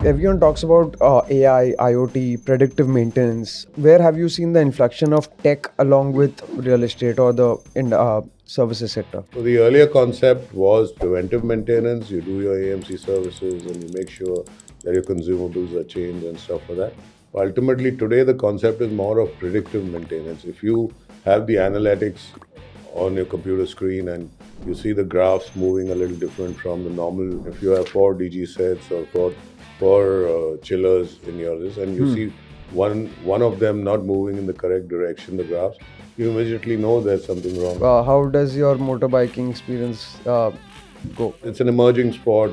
Everyone talks about AI, IoT, predictive maintenance. Where have you seen the inflection of tech along with real estate or the services sector? So the earlier concept was preventive maintenance. You do your AMC services and you make sure that your consumables are changed and stuff like that. But ultimately, today the concept is more of predictive maintenance. If you have the analytics on your computer screen and you see the graphs moving a little different from the normal, if you have four DG sets or four chillers in yours, and you see one of them not moving in the correct direction, the graphs, you immediately know there's something wrong. How does your motorbiking experience go? It's an emerging sport.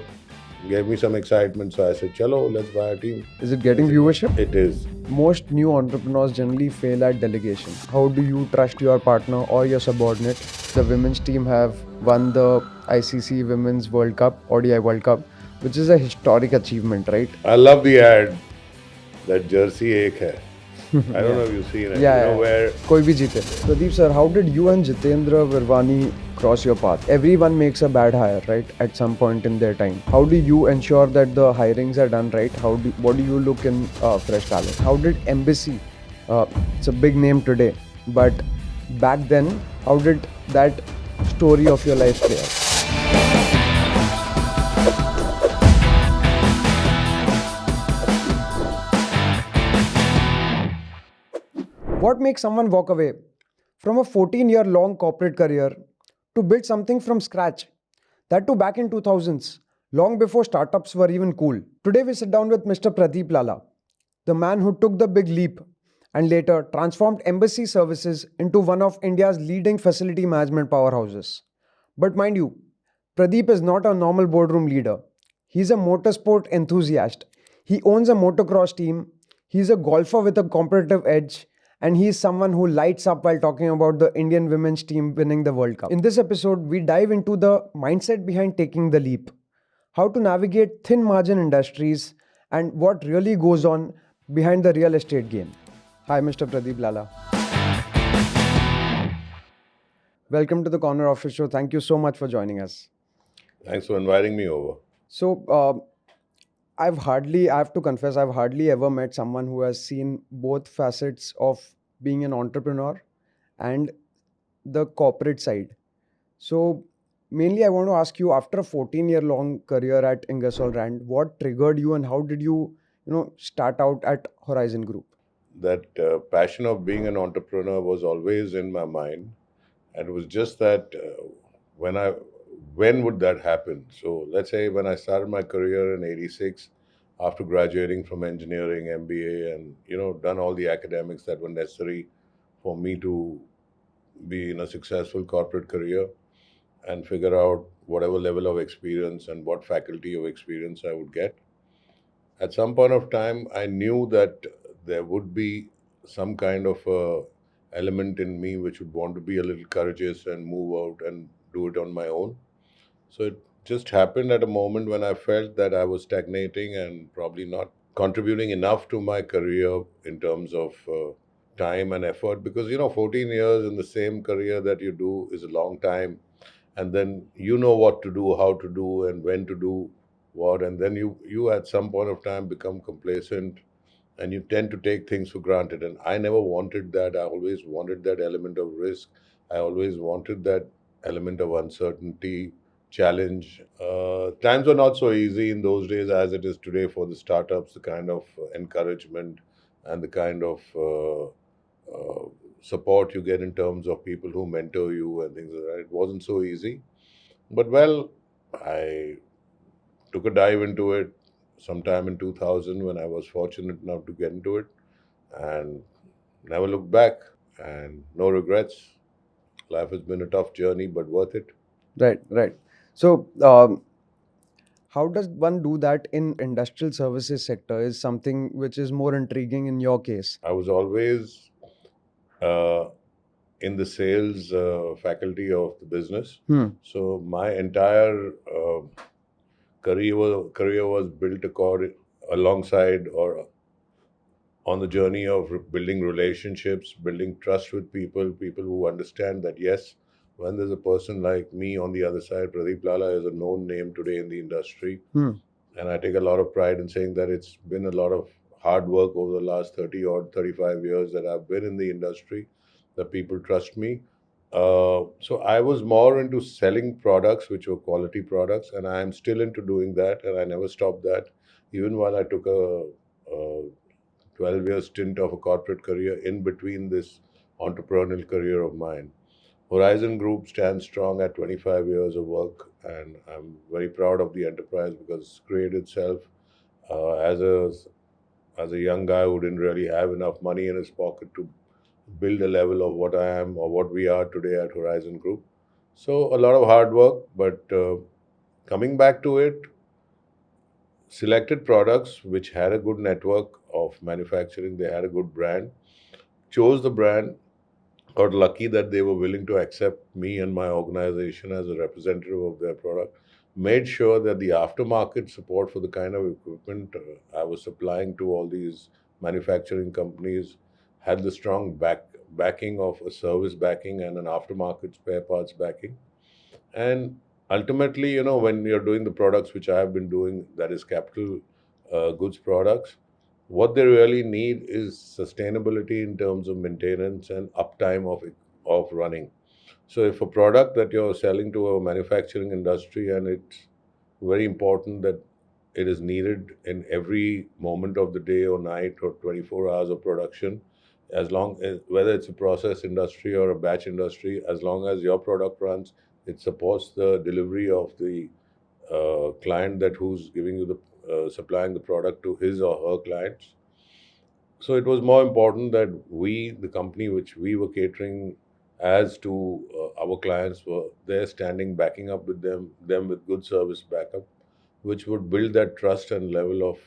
Gave me some excitement, so I said, "Chalo, let's buy a team." Is it getting viewership? It is. Most new entrepreneurs generally fail at delegation. How do you trust your partner or your subordinate? The women's team have won the ICC Women's World Cup, ODI World Cup, which is a historic achievement, right? I love the ad. That jersey ek hai. I don't know if you've seen it. Where कोई भी जीते. Pradeep sir, how did you and Jitendra Virwani cross your path? Everyone makes a bad hire, right? At some point in their time. How do you ensure that the hirings are done right? What do you look in fresh talent? How did Embassy? It's a big name today, but back then, how did that story of your life play out? What makes someone walk away from a 14-year-long corporate career to build something from scratch? That too back in 2000s, long before startups were even cool. Today we sit down with Mr. Pradeep Lala, the man who took the big leap and later transformed embassy services into one of India's leading facility management powerhouses. But mind you, Pradeep is not a normal boardroom leader. He's a motorsport enthusiast. He owns a motocross team. He's a golfer with a competitive edge. And he's someone who lights up while talking about the Indian women's team winning the World Cup. In this episode, we dive into the mindset behind taking the leap, how to navigate thin margin industries, and what really goes on behind the real estate game. Hi, Mr. Pradeep Lala. Welcome to the Corner Office Show. Thank you so much for joining us. thanks for inviting me over. So, I have to confess, I've hardly ever met someone who has seen both facets of being an entrepreneur and the corporate side. So, mainly, I want to ask you, after a 14-year-long career at Ingersoll Rand, what triggered you and how did you start out at Horizon Group? That passion of being an entrepreneur was always in my mind, and it was just that when I when would that happen? So let's say when I started my career in '86, after graduating from engineering, MBA, and done all the academics that were necessary for me to be in a successful corporate career and figure out whatever level of experience and what faculty of experience I would get. At some point of time, I knew that there would be some kind of element in me which would want to be a little courageous and move out and do it on my own. So it just happened at a moment when I felt that I was stagnating and probably not contributing enough to my career in terms of time and effort, because 14 years in the same career that you do is a long time, and then you know what to do, how to do, and when to do what, and then you at some point of time become complacent and you tend to take things for granted. And I never wanted that. I always wanted that element of risk. I always wanted that element of uncertainty, challenge. Times were not so easy in those days as it is today for the startups. The kind of encouragement and the kind of support you get in terms of people who mentor you and things like that. It wasn't so easy. But well, I took a dive into it sometime in 2000 when I was fortunate enough to get into it, and never looked back, and no regrets. Life has been a tough journey, but worth it. Right, right. So, how does one do that in industrial services sector is something which is more intriguing in your case. I was always uh, in the sales faculty of the business. So my entire career was built alongside or on the journey of building relationships, building trust with people, people who understand that yes, when there's a person like me on the other side, Pradeep Lala is a known name today in the industry, And I take a lot of pride in saying that it's been a lot of hard work over the last 30 or 35 years that I've been in the industry, that people trust me. So I was more into selling products which were quality products, and I am still into doing that, and I never stopped that, even while I took a 12-year stint of a corporate career in between this entrepreneurial career of mine. Horizon Group stands strong at 25 years of work, and I'm very proud of the enterprise because it's created itself as a young guy who didn't really have enough money in his pocket to build a level of what I am or what we are today at Horizon Group. So a lot of hard work, but coming back to it, selected products which had a good network of manufacturing, they had a good brand, chose the brand, got lucky that they were willing to accept me and my organization as a representative of their product, made sure that the aftermarket support for the kind of equipment I was supplying to all these manufacturing companies had the strong backing of a service backing and an aftermarket spare parts backing. And ultimately, when you're doing the products which I have been doing, that is capital goods products, what they really need is sustainability in terms of maintenance and uptime of running. So if a product that you're selling to a manufacturing industry, and it's very important that it is needed in every moment of the day or night or 24 hours of production, as long as whether it's a process industry or a batch industry, as long as your product runs, it supports the delivery of the client that who's giving you the supplying the product to his or her clients. So it was more important that we, the company which we were catering as to our clients, were there standing, backing up with them with good service backup, which would build that trust and level of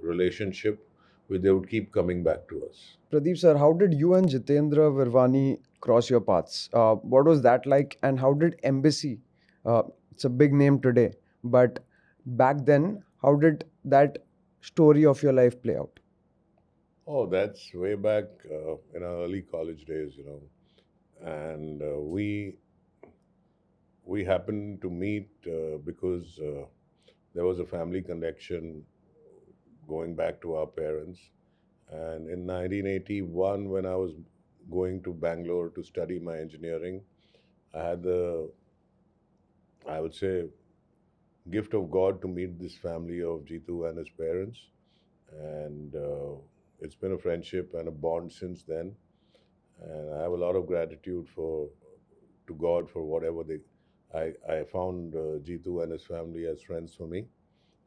relationship, which they would keep coming back to us. Pradeep sir, how did you and Jitendra Virvani cross your paths? What was that like, and how did Embassy? It's a big name today, but back then, how did that story of your life play out? Oh, that's way back in our early college days, and we happened to meet because there was a family connection going back to our parents. And in 1981, when I was going to Bangalore to study my engineering, I had the, I would say, gift of God to meet this family of Jitu and his parents. And it's been a friendship and a bond since then. And I have a lot of gratitude for to God for whatever I found Jitu and his family as friends for me.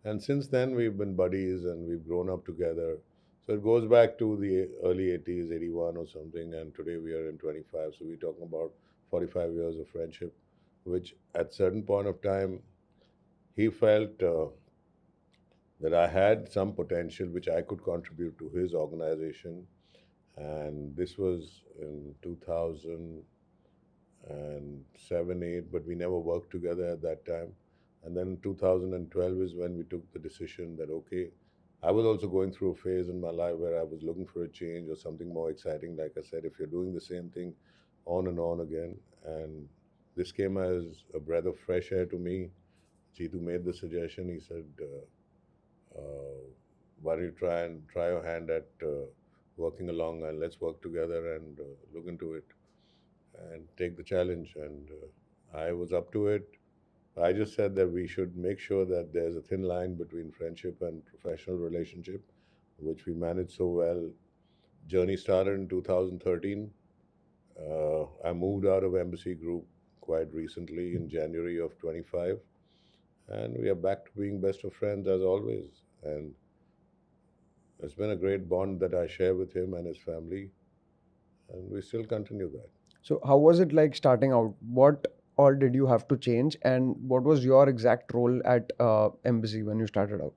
And since then, we've been buddies and we've grown up together. So it goes back to the early 80s, 81 or something, and today we are in 25. So we're talking about 45 years of friendship, which at certain point of time, he felt that I had some potential which I could contribute to his organization. And this was in 2007, 8, but we never worked together at that time. And then 2012 is when we took the decision that, okay, I was also going through a phase in my life where I was looking for a change or something more exciting. Like I said, if you're doing the same thing on and on again, and this came as a breath of fresh air to me. Jitu made the suggestion. He said, why don't you try your hand at working along, and let's work together and look into it and take the challenge. And I was up to it. I just said that we should make sure that there's a thin line between friendship and professional relationship, which we managed so well. Journey started in 2013. I moved out of Embassy Group quite recently in January of 25, and we are back to being best of friends as always. And it's been a great bond that I share with him and his family, and we still continue that. So, how was it like starting out? What all did you have to change, and what was your exact role at Embassy when you started out?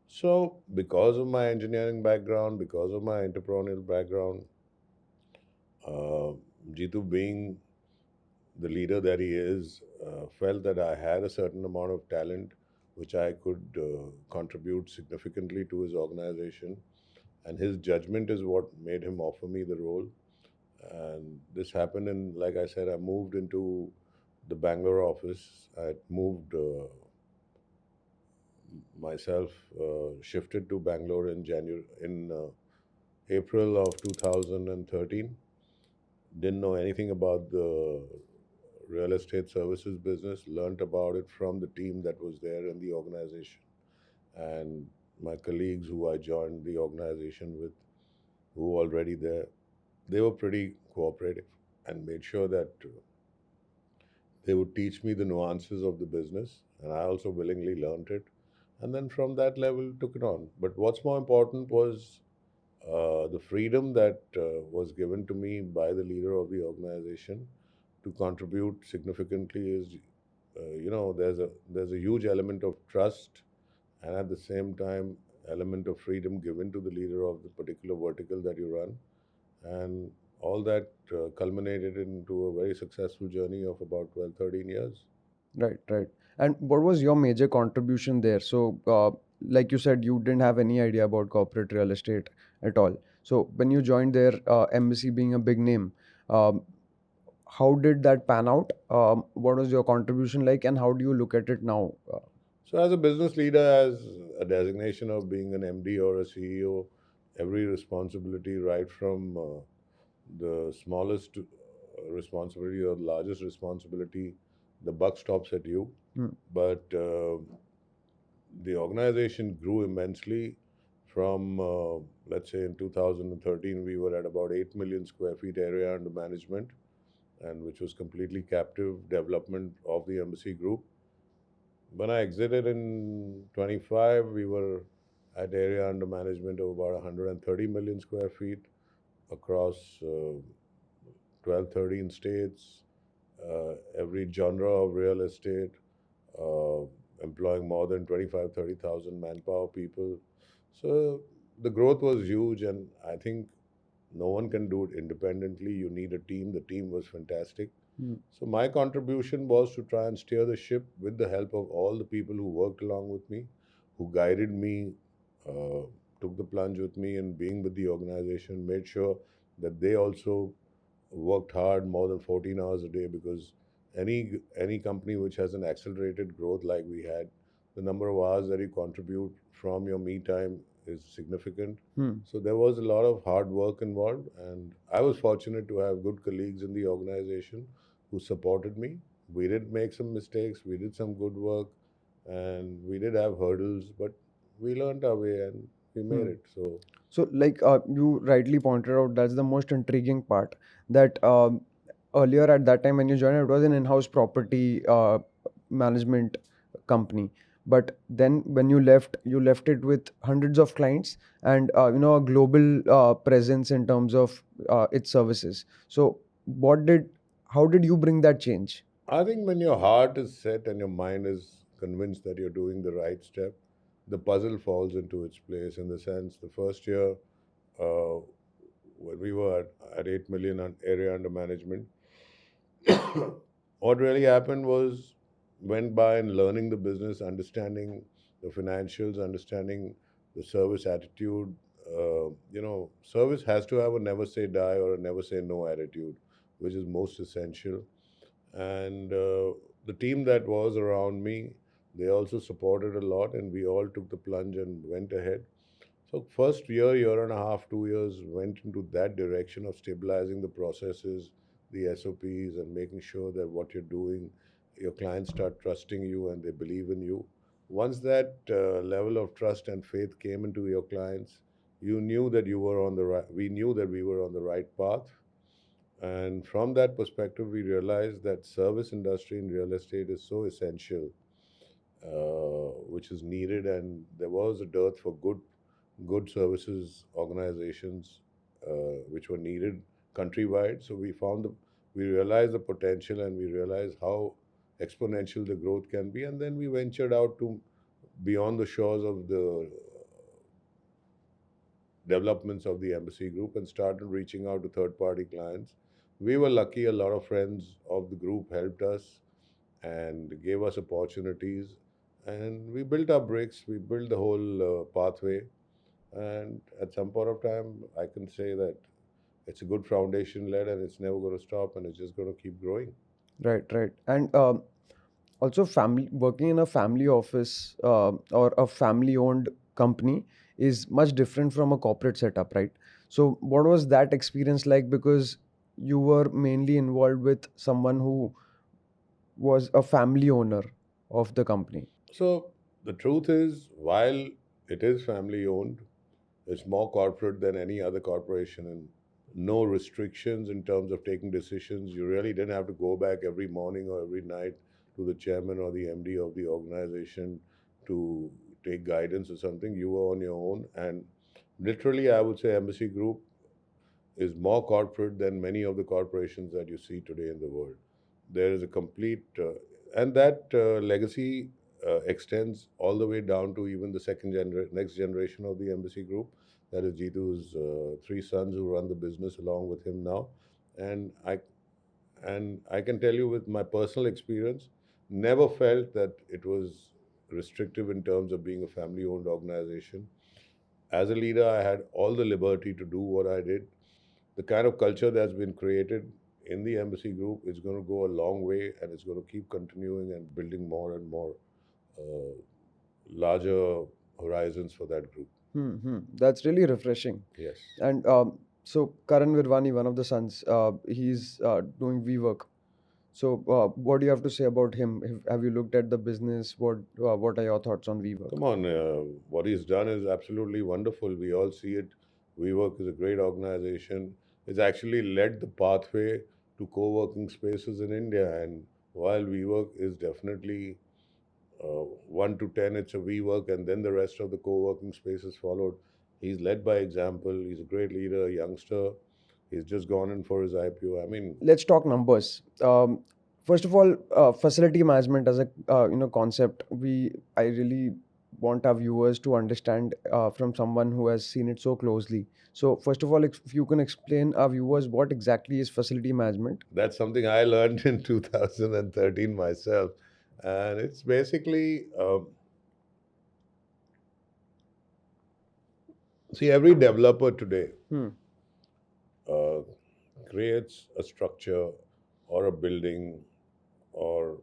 So, because of my engineering background, because of my entrepreneurial background, uh, Jitu being the leader that he is, felt that I had a certain amount of talent which I could contribute significantly to his organization. And his judgment is what made him offer me the role. And this happened in, like I said, I moved into the Bangalore office. I had moved myself shifted to Bangalore in January in April of 2013. Didn't know anything about the real estate services business. Learned about it from the team that was there in the organization, and my colleagues who I joined the organization with, who were already there. They were pretty cooperative and made sure that they would teach me the nuances of the business, and I also willingly learned it. And then from that level, took it on. But what's more important was the freedom that was given to me by the leader of the organization to contribute significantly. Is there's a huge element of trust, and at the same time, element of freedom given to the leader of the particular vertical that you run, and all that culminated into a very successful journey of about 12, 13 years. Right, right. And what was your major contribution there? So, like you said, you didn't have any idea about corporate real estate at all. So, when you joined there, embassy being a big name, um, how did that pan out? What was your contribution like, and how do you look at it now? So, as a business leader, as a designation of being an MD or a CEO, every responsibility, right from the smallest responsibility or the largest responsibility, the buck stops at you. Hmm. But the organization grew immensely from, let's say, in 2013, we were at about 8 million square feet area under management, and which was completely captive development of the embassy group. When I exited in 25, we were at area under management of about 130 million square feet across 12, 13 states, every genre of real estate, uh, employing more than 25, 30,000 manpower people. So the growth was huge, and I think no one can do it independently. You need a team. The team was fantastic. Hmm. So my contribution was to try and steer the ship with the help of all the people who worked along with me, who guided me, uh, took the plunge with me, and being with the organization, made sure that they also worked hard more than 14 hours a day, because any company which has an accelerated growth like we had, the number of hours that you contribute from your me time is significant. Hmm. So there was a lot of hard work involved, and I was fortunate to have good colleagues in the organization who supported me. We did make some mistakes, we did some good work, and we did have hurdles, but we learned our way and we made Hmm. it. So So, like you rightly pointed out, that's the most intriguing part. That earlier at that time when you joined, it was an in-house property management company. But then when you left it with hundreds of clients and a global presence in terms of its services. So, how did you bring that change? I think when your heart is set and your mind is convinced that you're doing the right step, the puzzle falls into its place. In the sense, the first year, uh, when we were at 8 million area under management, what really happened was went by and learning the business, understanding the financials, understanding the service attitude. Service has to have a never say die or a never say no attitude, which is most essential. And the team that was around me, they also supported a lot, and we all took the plunge and went ahead. So first year and a half, 2 years went into that direction of stabilizing the processes, the SOPs, and making sure that what you're doing, your clients start trusting you and they believe in you. Once that level of trust and faith came into your clients, you knew that you were on the right. We knew that we were on the right path, and from that perspective, we realized that service industry in real estate is so essential, which is needed, and there was a dearth for good services organizations, which were needed countrywide. So we realized the potential, and we realized how exponential the growth can be, and then we ventured out to beyond the shores of the developments of the embassy group and started reaching out to third party clients. We were lucky, a lot of friends of the group helped us and gave us opportunities, and we built our bricks, we built the whole pathway, and at some point of time I can say that it's a good foundation led, and it's never going to stop, and it's just going to keep growing. Right, right. And Also, family working in a family office or a family owned company is much different from a corporate setup, right? So what was that experience like, because you were mainly involved with someone who was a family owner of the company? So the truth is, while it is family owned, it's more corporate than any other corporation, and no restrictions in terms of taking decisions. You really didn't have to go back every morning or every night to the chairman or the MD of the organization to take guidance or something. You were on your own, and literally, I would say Embassy Group is more corporate than many of the corporations that you see today in the world. There is a complete, and that legacy extends all the way down to even the next generation of the Embassy Group. That is Jeetu's three sons who run the business along with him now, and I can tell you with my personal experience, never felt that it was restrictive in terms of being a family-owned organization. As a leader, I had all the liberty to do what I did. The kind of culture that's been created in the Embassy Group is going to go a long way, and it's going to keep continuing and building more and more uh, larger horizons for that group. That's really refreshing. Yes. And so Karan Virwani, one of the sons, he's doing WeWork. So what do you have to say about him? Have you looked at the business? What are your thoughts on WeWork? Come on, what he's done is absolutely wonderful. We all see it. WeWork is a great organization. It's actually led the pathway to co-working spaces in India. And while WeWork is definitely 1 to 10, it's a WeWork, and then the rest of the co-working spaces followed. He's led by example. He's a great leader, a youngster. He's just gone in for his IPO. I mean, Let's talk numbers. First of all, facility management as a concept, I really want our viewers to understand from someone who has seen it so closely. So first of all, if you can explain our viewers what exactly is facility management. that's something I learned in 2013 myself. And it's basically, see, every developer today Hmm. uh, creates a structure or a building, or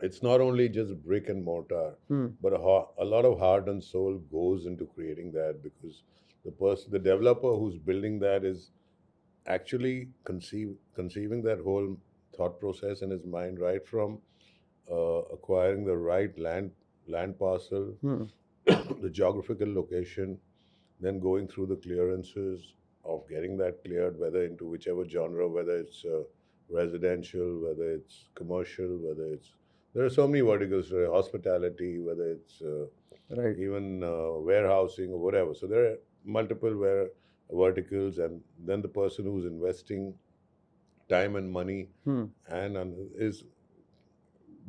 it's not only just brick and mortar, Hmm. but a lot of heart and soul goes into creating that, because the developer who's building that is actually conceiving that whole thought process in his mind, right from acquiring the right land parcel, Hmm. the geographical location, then going through the clearances of getting that cleared, whether into whichever genre, whether it's residential, whether it's commercial, whether it's there are so many verticals, hospitality, whether it's Right. even warehousing or whatever. So there are multiple verticals, and then the person who's investing time and money Hmm. and is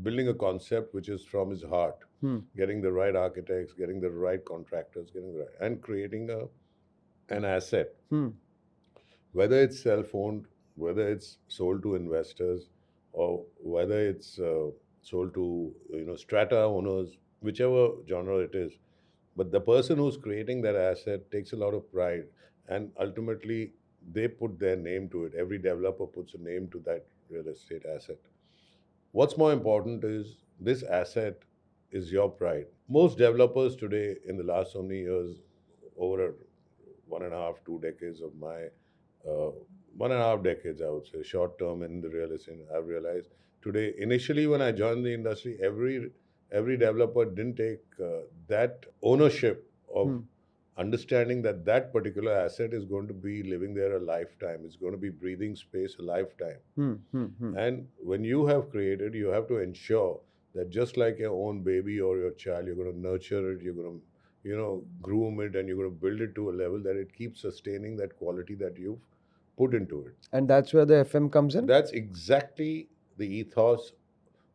building a concept which is from his heart, Hmm. getting the right architects, getting the right contractors, getting the right, and creating an asset, Hmm. whether it's self-owned, whether it's sold to investors, or whether it's sold to strata owners, whichever genre it is. But the person who's creating that asset takes a lot of pride, and ultimately they put their name to it. Every developer puts a name to that real estate asset. What's more important is this asset is your pride. Most developers today, in the last so many years, over 1.5, 2 decades of my 1.5 decades, I would say, short term in the real estate, I've realized today. Initially, when I joined the industry, every developer didn't take that ownership of Hmm. understanding that that particular asset is going to be living there a lifetime. It's going to be breathing space a lifetime. Hmm. Hmm. Hmm. And when you have created, you have to ensure that just like your own baby or your child, you're going to nurture it, you're going to, groom it, and you're going to build it to a level that it keeps sustaining that quality that you've put into it. And that's where the FM comes in. That's exactly the ethos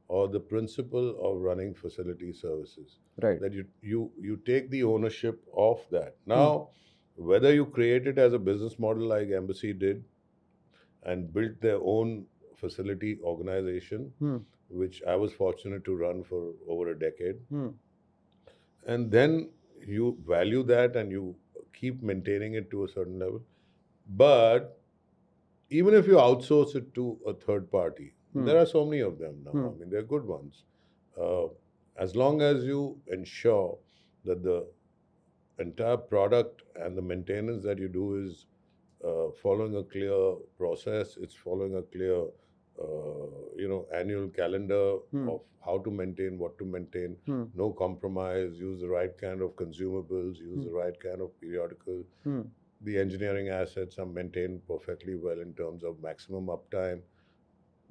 or the principle of running facility services. Right. That you take the ownership of that. Hmm. Now, whether you create it as a business model like Embassy did and built their own facility organization, Hmm. which I was fortunate to run for over a decade. Hmm. And then you value that and you keep maintaining it to a certain level. But even if you outsource it to a third party, Hmm. there are so many of them now. Hmm. I mean, they're good ones. uh, as long as you ensure that the entire product and the maintenance that you do is following a clear process. It's following a clear, annual calendar Hmm. of how to maintain, what to maintain. Hmm. No compromise. Use the right kind of consumables. Use Hmm. the right kind of periodical. Hmm. The engineering assets are maintained perfectly well in terms of maximum uptime.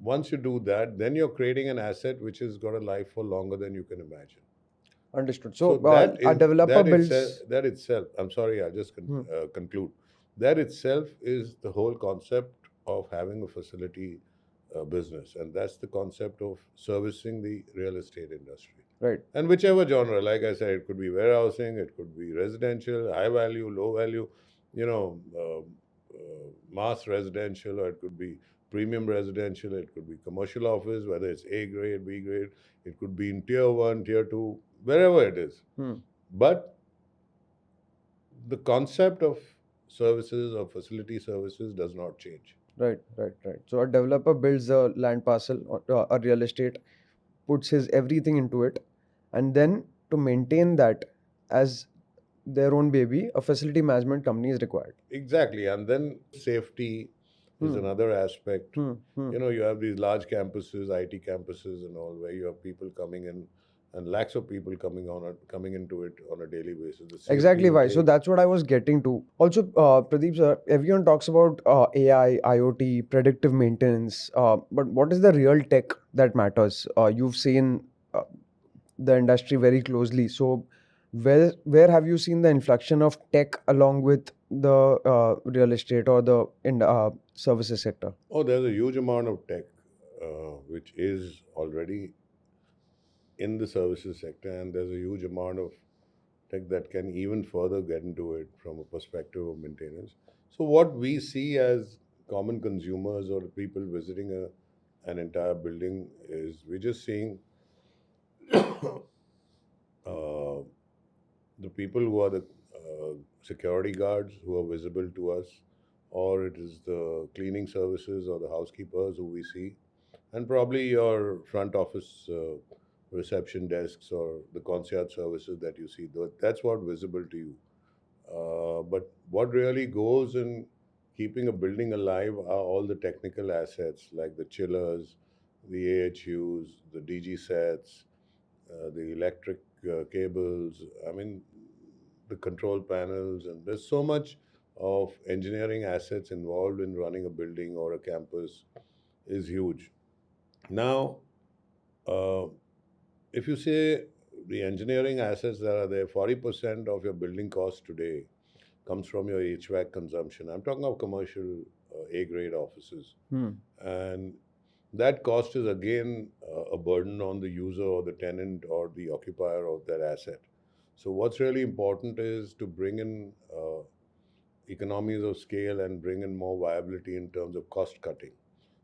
Once you do that, then you're creating an asset which has got a life for longer than you can imagine. Understood. So So a developer builds. that itself. I'm sorry, I'll just Hmm. conclude. That itself is the whole concept of having a facility business, and that's the concept of servicing the real estate industry. Right. And whichever genre, like I said, it could be warehousing, it could be residential, high value, low value, mass residential, or it could be premium residential, it could be commercial office, whether it's A grade, B grade, it could be in tier one, tier two, wherever it is. Hmm. But the concept of services or facility services does not change. Right. Right. Right. So a developer builds a land parcel or a real estate, puts his everything into it, and then to maintain that as their own baby, a facility management company is required. Exactly. And then safety is Hmm. another aspect. Hmm. Hmm. You have these large campuses, IT campuses, and all, where you have people coming in, and lakhs of people coming into it on a daily basis. The safety Exactly you why. So take. that's what I was getting to. Also, Pradeep sir, everyone talks about AI, IoT, predictive maintenance, but what is the real tech that matters? You've seen uh, the industry very closely. So, where have you seen the inflection of tech along with the real estate or the services sector? Oh, there's a huge amount of tech which is already in the services sector, and there's a huge amount of tech that can even further get into it from a perspective of maintenance. So, what we see as common consumers or people visiting an entire building is we're just seeing uh, the people who are the security guards who are visible to us, or it is the cleaning services or the housekeepers who we see, and probably your front office reception desks or the concierge services that you see. That's what visible to you. But what really goes in keeping a building alive are all the technical assets like the chillers, the AHUs, the DG sets, the electric cables. I mean, the control panels, and there's so much of engineering assets involved in running a building or a campus is huge. Now, uh, if you say the engineering assets that are there, 40% of your building cost today comes from your HVAC consumption. I'm talking of commercial A grade offices. Hmm. And that cost is again a burden on the user or the tenant or the occupier of that asset. So, what's really important is to bring in economies of scale and bring in more viability in terms of cost cutting.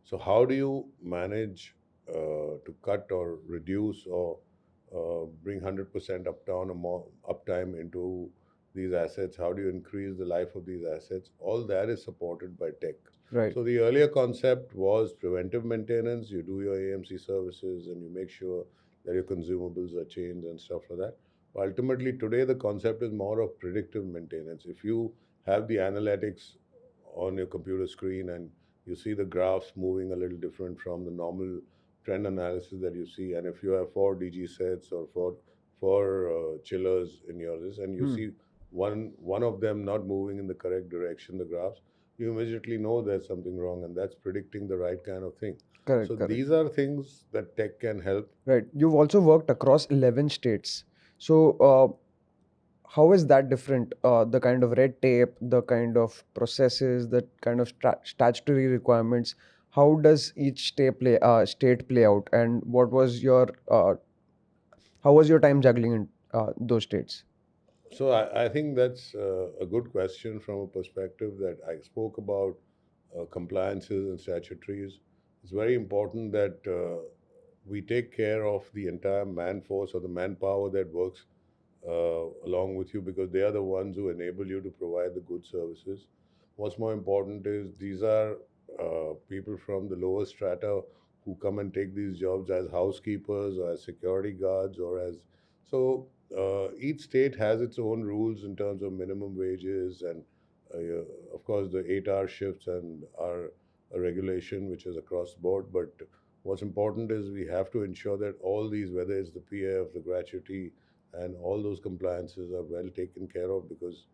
So, how do you manage to cut or reduce or bring 100% uptime or more uptime into these assets? How do you increase the life of these assets? All that is supported by tech. Right. So, the earlier concept was preventive maintenance. You do your AMC services and you make sure that your consumables are changed and stuff like that. Ultimately, today the concept is more of predictive maintenance. If you have the analytics on your computer screen and you see the graphs moving a little different from the normal trend analysis that you see, and if you have four DG sets or four chillers in yours, and you Hmm. see one of them not moving in the correct direction, the graphs, you immediately know there's something wrong, and that's predicting the right kind of thing. Correct. So Correct. these are things that tech can help. Right. You've also worked across 11 states. So, how is that different? The kind of red tape, the kind of processes, the kind of statutory requirements. How does each state play out? And how was your time juggling in those states? So I think that's a good question from a perspective that I spoke about compliances and statutories. It's very important that we take care of the entire man force or the manpower that works along with you, because they are the ones who enable you to provide the good services. What's more important is these are people from the lower strata who come and take these jobs as housekeepers or as security guards or as so. Each state has its own rules in terms of minimum wages and, yeah, of course, the 8-hour shifts and our a regulation which is across the board. But what's important is we have to ensure that all these, whether it's the PF, the gratuity, and all those compliances are well taken care of, because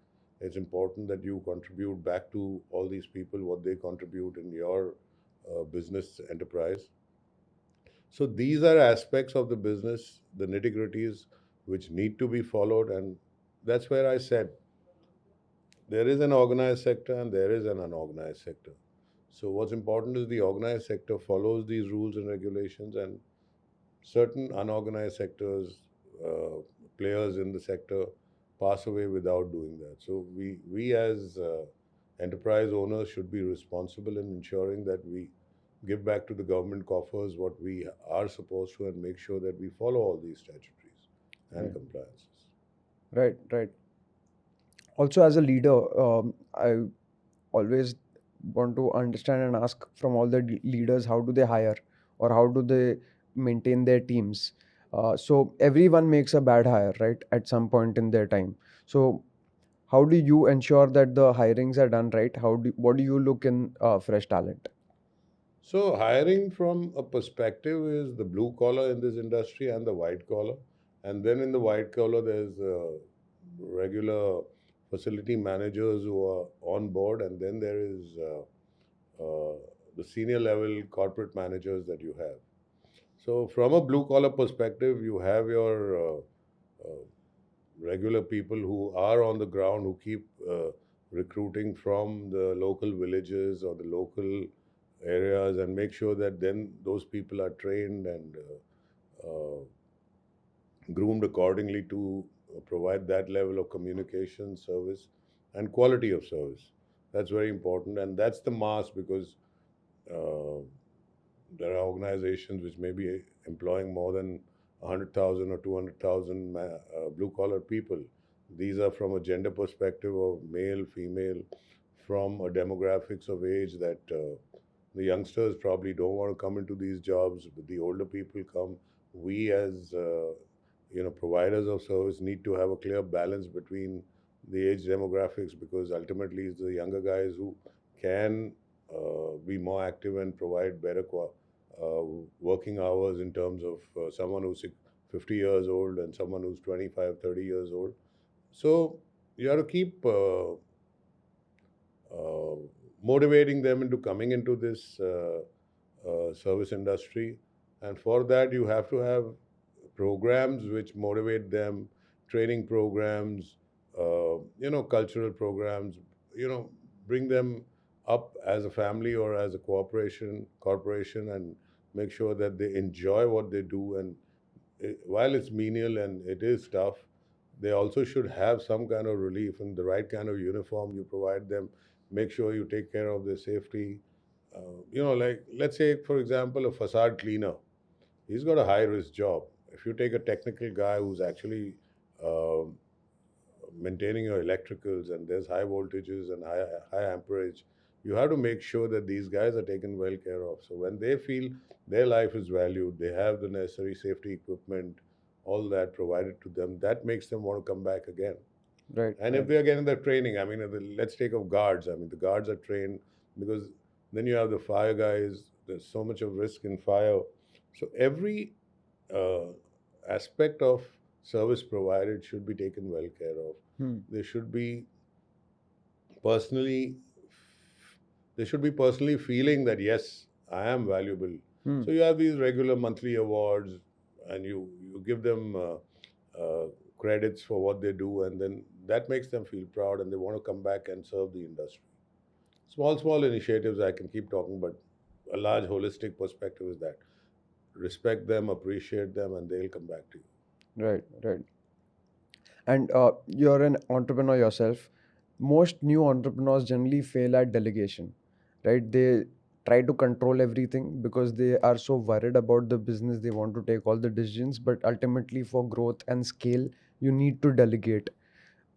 it's important that you contribute back to all these people what they contribute in your business enterprise. So these are aspects of the business, the nitty gritties, which need to be followed. And that's where I said there is an organized sector and there is an unorganized sector. So what's important is the organized sector follows these rules and regulations, and certain unorganized sectors, uh, players in the sector, pass away without doing that. So we as enterprise owners should be responsible in ensuring that we give back to the government coffers what we are supposed to, and make sure that we follow all these statutories and Right, compliances. right, right. Also, as a leader, I always want to understand and ask from all the leaders, how do they hire or how do they maintain their teams? So everyone makes a bad hire, right, at some point in their time. So how do you ensure that the hirings are done right? What do you look in fresh talent? So hiring from a perspective is the blue collar in this industry and the white collar. And then in the white collar, there's regular facility managers who are on board. And then there is the senior level corporate managers that you have. So from a blue collar perspective, you have your regular people who are on the ground, who keep recruiting from the local villages or the local areas, and make sure that then those people are trained and groomed accordingly to provide that level of communication service and quality of service. That's very important, and that's the mass, because uh, there are organizations which may be employing more than 100,000 or 200,000 blue collar people. These are from a gender perspective of male, female, from a demographics of age that the youngsters probably don't want to come into these jobs, but the older people come. We as providers of service need to have a clear balance between the age demographics, because ultimately it's the younger guys who can be more active and provide better uh, working hours in terms of someone who's 50 years old and someone who's 25, 30 years old. So you have to keep uh, motivating them into coming into this service industry. And for that, you have to have programs which motivate them, training programs, cultural programs, bring them up as a family or as a corporation, and make sure that they enjoy what they do. And while it's menial and it is tough, they also should have some kind of relief, and the right kind of uniform you provide them. Make sure you take care of their safety. Like, let's say, for example, a facade cleaner. He's got a high risk job. If you take a technical guy who's actually um maintaining your electricals, and there's high voltages and high amperage, you have to make sure that these guys are taken well care of. So when they feel their life is valued, they have the necessary safety equipment, all that provided to them, that makes them want to come back again. Right, And if right, they are getting the training, I mean, let's take of guards. I mean, the guards are trained, because then you have the fire guys. There's so much of risk in fire. So every uh, aspect of service provided should be taken well care of. hmm, They should be personally, they should be personally feeling that yes, I am valuable. hmm. So you have these regular monthly awards, and you give them credits for what they do, and then that makes them feel proud, and they want to come back and serve the industry. Small initiatives I can keep talking, but a large holistic perspective is that respect them, appreciate them, and they'll come back to you. Right, right. And you're an entrepreneur yourself. Most new entrepreneurs generally fail at delegation, right? They try to control everything because they are so worried about the business. They want to take all the decisions, but ultimately, for growth and scale, you need to delegate.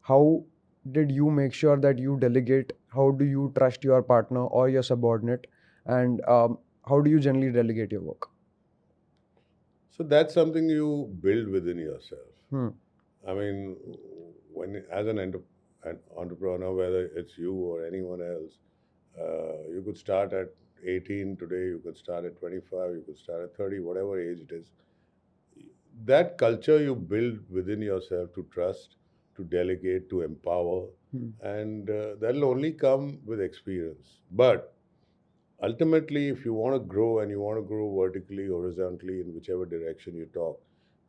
How did you make sure that you delegate? How do you trust your partner or your subordinate? And how do you generally delegate your work? So that's something you build within yourself. Hmm. I mean, when as an entrepreneur, whether it's you or anyone else, you could start at 18 today, you could start at 25, you could start at 30, whatever age it is. That culture you build within yourself to trust, to delegate, to empower, Hmm. and that'll only come with experience. But ultimately, if you want to grow and you want to grow vertically, horizontally, in whichever direction you talk,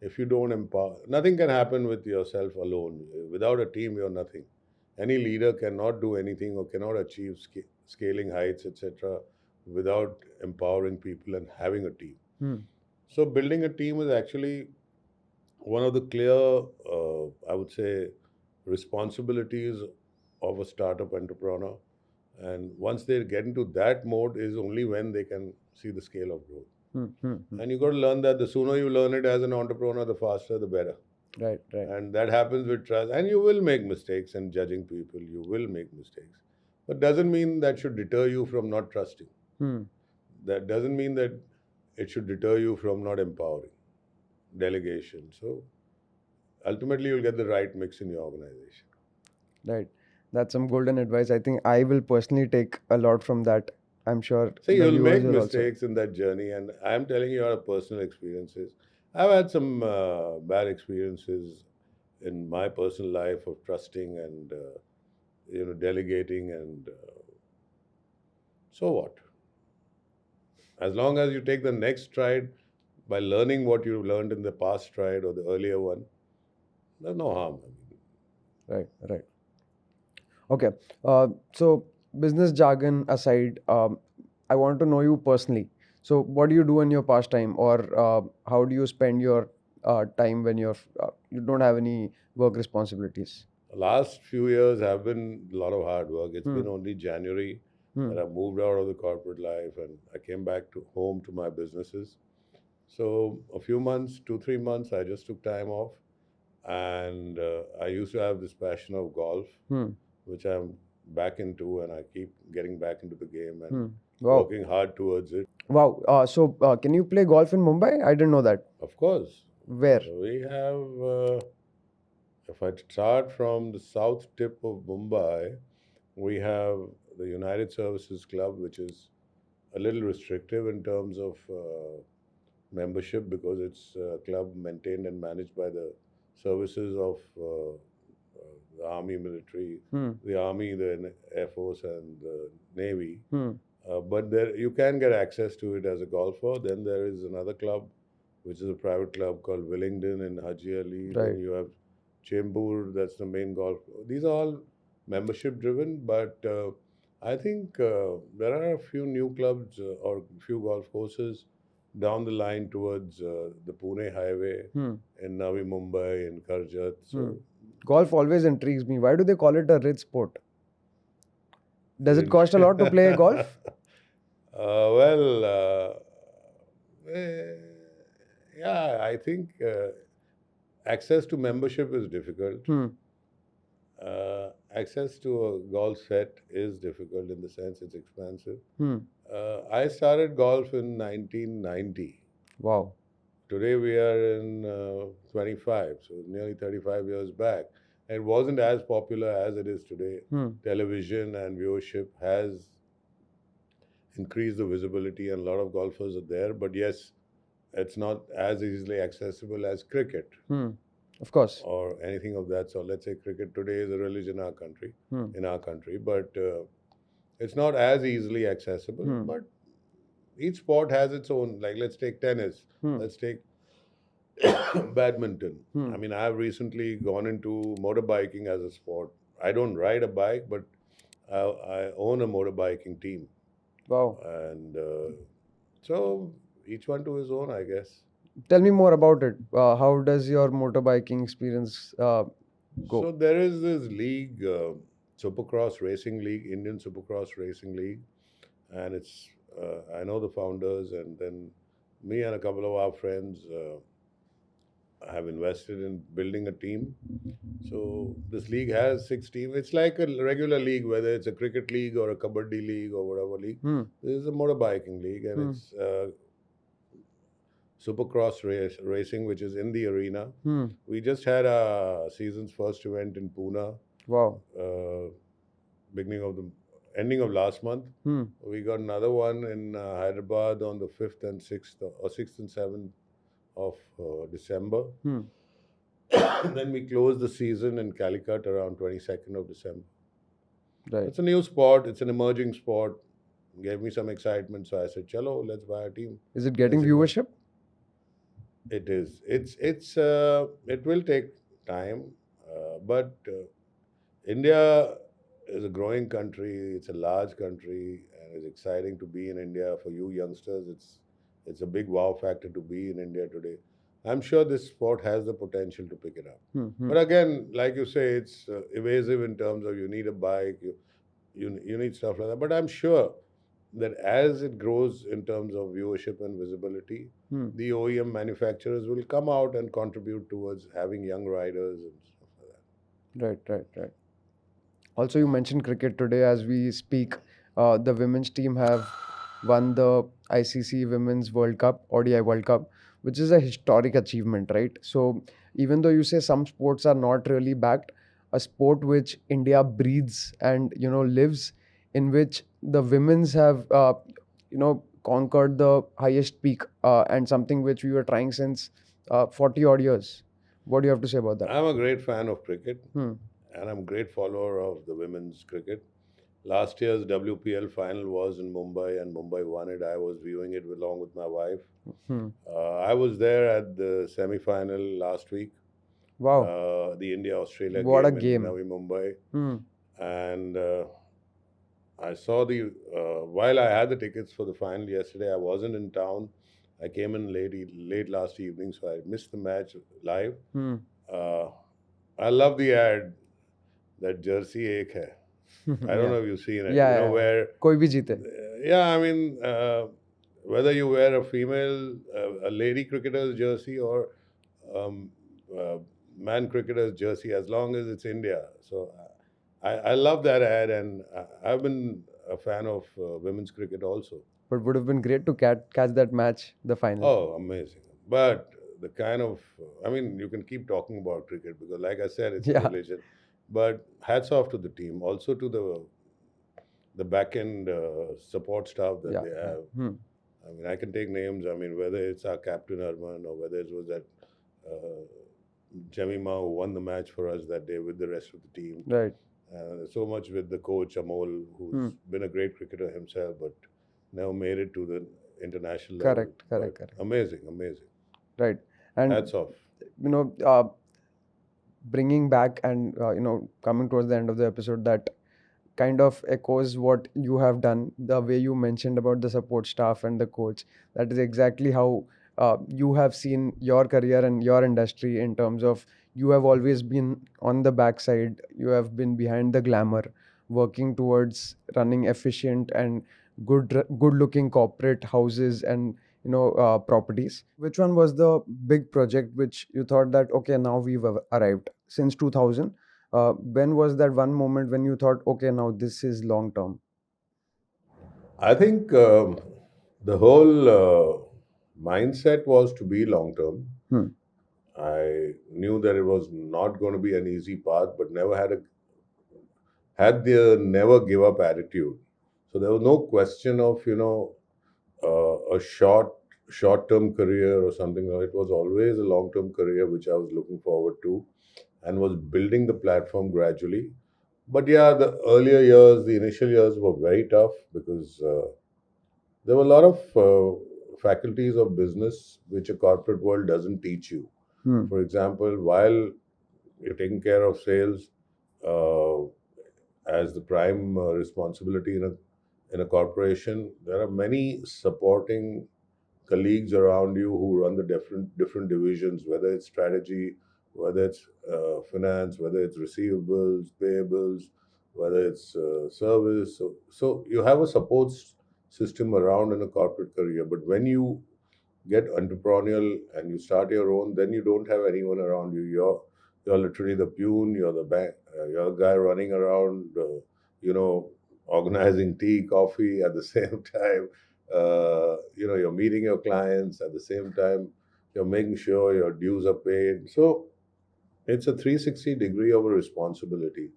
if you don't empower, nothing can happen with yourself alone. Without a team, you're nothing. Any leader cannot do anything or cannot achieve scaling heights, etc., without empowering people and having a team. Hmm. So, building a team is actually one of the clear, I would say, responsibilities of a startup entrepreneur. And once they get into that mode, is only when they can see the scale of growth. Hmm. Hmm. Hmm. And you got to learn that the sooner you learn it as an entrepreneur, the faster, the better. Right, right. And that happens with trust. And you will make mistakes and judging people. You will make mistakes. But doesn't mean that should deter you from not trusting. Hmm. That doesn't mean that it should deter you from not empowering. Delegation. So ultimately, you'll get the right mix in your organization. Right. That's some golden advice. I think I will personally take a lot from that. I'm sure So the you'll viewers make will also. mistakes in that journey, and I'm telling you our personal experiences. I've had some bad experiences in my personal life of trusting and delegating, and so what? As long as you take the next stride by learning what you learned in the past stride or the earlier one, there's no harm. I mean, Right, right. Okay. So business jargon aside, I want to know you personally. So what do you do in your pastime, or how do you spend your time when you don't have any work responsibilities? the last few years have been a lot of hard work. It's Hmm. been only January that Hmm. I moved out of the corporate life and I came back to home to my businesses. So a few months, 2, 3 months, I just took time off, and I used to have this passion of golf, Hmm. which I'm back into, and I keep getting back into the game and Hmm. Wow. working hard towards it. Wow. So can you play golf in Mumbai? I didn't know that. Of course, Where? we have. If I start from the south tip of Mumbai, we have the United Services Club, which is a little restrictive in terms of membership because it's a club maintained and managed by the services of the army, military, Hmm. the army, the air force, and the navy. Hmm. But there you can get access to it as a golfer. Then there is another club, which is a private club called Willingdon in Haji Ali. Then Right. you have Chembur, that's the main golf. These are all membership driven, but I think there are a few new clubs or few golf courses down the line towards the Pune highway Hmm. in Navi Mumbai and Karjat. Hmm. So, Golf always intrigues me. Why do they call it a rich sport? Does it in- cost a lot to play golf? well, eh, yeah, I think access to membership is difficult. Hmm. Access to a golf set is difficult in the sense it's expensive. Hmm. I started golf in 1990. Wow. Today we are in 25, so nearly 35 years back. It wasn't as popular as it is today. Hmm. Television and viewership has increased the visibility, and a lot of golfers are there. But yes, it's not as easily accessible as cricket Hmm. Of course. or anything of that sort. Let's say cricket today is a religion Hmm. in our country, but it's not as easily accessible. Hmm. But each sport has its own. Like let's take tennis. Hmm. Let's take badminton. Hmm. I mean, I've recently gone into motorbiking as a sport. I don't ride a bike, but I own a motorbiking team, Wow. and so each one to his own, I guess. Tell me more about it. How does your motorbiking experience So go? there is this league, Supercross Racing League, Indian Supercross Racing League, and it's I know the founders, and then me and a couple of our friends have invested in building a team. So this league has 6 teams. It's like a regular league, whether it's a cricket league or a kabaddi league or whatever league. Hmm. This is a motorbiking league, and Hmm. it's supercross racing, which is in the arena. Hmm. We just had a season's first event in Pune, Wow. uh, beginning of the ending of last month. Hmm. We got another one in Hyderabad on the 5th and 6th, or 6th and 7th of December. Hmm. Then we closed the season in Calicut around 22nd of December. Right. It's a new sport. It's an emerging sport. Gave me some excitement, so I said, "Chalo, let's buy a team." Is it getting Let's invest. viewership? It is. It will take time, but India is a growing country. It's a large country, and it's exciting to be in India for you youngsters. It's a big wow factor to be in India today. I'm sure this sport has the potential to pick it up. Hmm. Hmm. But again, like you say, it's evasive in terms of you need a bike, you need stuff like that. But I'm sure that as it grows in terms of viewership and visibility, Hmm. the OEM manufacturers will come out and contribute towards having young riders and stuff like that. Right. Right. Right. Also, you mentioned cricket today. As we speak, the women's team have won the ICC Women's World Cup, ODI World Cup, which is a historic achievement, right? So, even though you say some sports are not really backed, a sport which India breathes and lives, in which the women's have conquered the highest peak, and something which we were trying since 40 odd years. What do you have to say about that? I'm a great fan of cricket, Hmm. and I'm a great follower of the women's cricket. Last year's WPL final was in Mumbai, and Mumbai won it. I was viewing it along with my wife. Hmm. I was there at the semi-final last week, Wow. the India-Australia What a game in game. Navi Mumbai, Hmm. and I saw the while I had the tickets for the final yesterday. I wasn't in town. I came in late last evening, so I missed the match live. Hmm. Uh, I love the ad that jersey ek hai. I don't Yeah. know if you've seen it. Yeah, You know yeah. where, कोई भी जीते. yeah, I mean, whether you wear a female, a lady cricketer's jersey or um, uh, man cricketer's jersey, as long as it's India. So I love that ad, and I've been a fan of women's cricket also. But would have been great to catch that match, the final. Oh, amazing! But the kind of, I mean, you can keep talking about cricket because, like I said, it's a Yeah. religion. But hats off to the team, also to the back end support staff that Yeah. they Yeah. have. Hmm. I mean, I can take names. I mean, whether it's our captain Arman or whether it was that uh, Jemima who won the match for us that day with the rest of the team. Right. So much with the coach Amol, who's Hmm. been a great cricketer himself, but never made it to the international level. Correct. But Correct. Correct. amazing, amazing. Right. And Hats off. you know, bringing back and coming towards the end of the episode, that kind of echoes what you have done. The way you mentioned about the support staff and the coach, that is exactly how you have seen your career and your industry, in terms of you have always been on the backside, you have been behind the glamour, working towards running efficient and good looking corporate houses and properties. Which one was the big project which you thought that, okay, now we've arrived since 2000? When was that one moment when you thought, okay, now this is long term? I think the whole mindset was to be long term. Hmm. I knew that it was not going to be an easy path, but had the never give up attitude. So there was no question of a short term career or something. It was always a long term career which I was looking forward to, and was building the platform gradually. But yeah, the earlier years, the initial years were very tough because there were a lot of faculties of business which a corporate world doesn't teach you. Hmm. For example, while you're taking care of sales uh, as the prime responsibility in a corporation, there are many supporting colleagues around you who run the different divisions, whether it's strategy, whether it's finance, whether it's receivables, payables, whether it's service. So you have a support system around in a corporate career. But when you get entrepreneurial and you start your own, then you don't have anyone around you. You're literally the peon. You're the bank. You're the guy running around. Organizing tea, coffee at the same time. You're meeting your clients at the same time. You're making sure your dues are paid. So it's a 360 degree of a responsibility.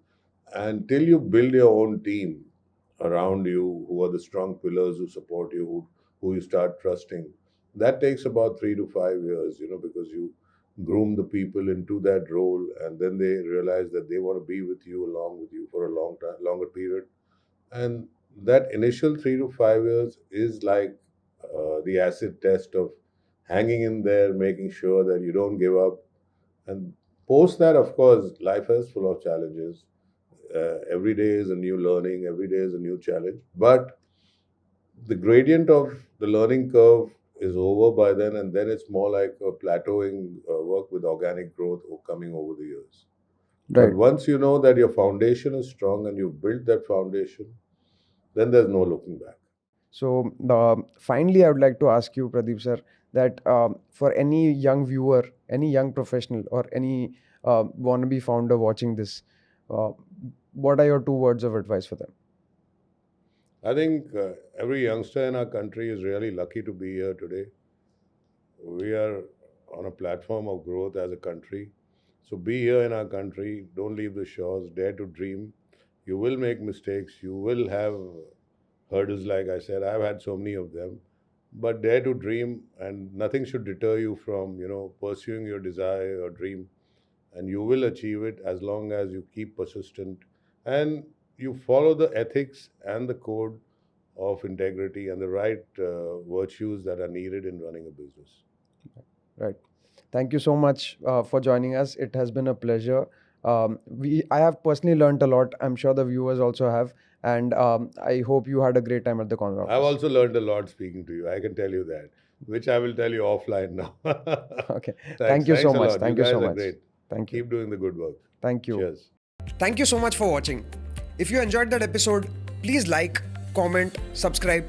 Until you build your own team around you, who are the strong pillars who support you, who you start trusting, that takes about 3 to 5 years, because you groom the people into that role, and then they realize that they want to be with you, along with you for a long time, longer period. And that initial 3 to 5 years is like the acid test of hanging in there, making sure that you don't give up. And post that, of course, life is full of challenges. Every day is a new learning, every day is a new challenge. But the gradient of the learning curve is over by then, and then it's more like a plateauing work with organic growth coming over the years. But Right. once you know that your foundation is strong and you've built that foundation, then there's no looking back. So, finally, I would like to ask you, Pradeep sir, that for any young viewer, any young professional, or any wannabe founder watching this, uh, what are your 2 words of advice for them? I think every youngster in our country is really lucky to be here today. We are on a platform of growth as a country. So be here in our country. Don't leave the shores. Dare to dream. You will make mistakes. You will have hurdles, like I said. I've had so many of them. But dare to dream, and nothing should deter you from, pursuing your desire or dream. And you will achieve it as long as you keep persistent and you follow the ethics and the code of integrity and the right virtues that are needed in running a business. Right. Thank you so much for joining us. It has been a pleasure. I have personally learned a lot. I'm sure the viewers also have, and I hope you had a great time at the corner I've office. also learned a lot speaking to you. I can tell you that, which I will tell you offline now. Okay. Thanks. Thank you so Thanks a much. lot. You Thank you so guys are much. great. Thank you. Keep doing the good work. Thank you. Cheers. Thank you so much for watching. If you enjoyed that episode, please like, comment, subscribe,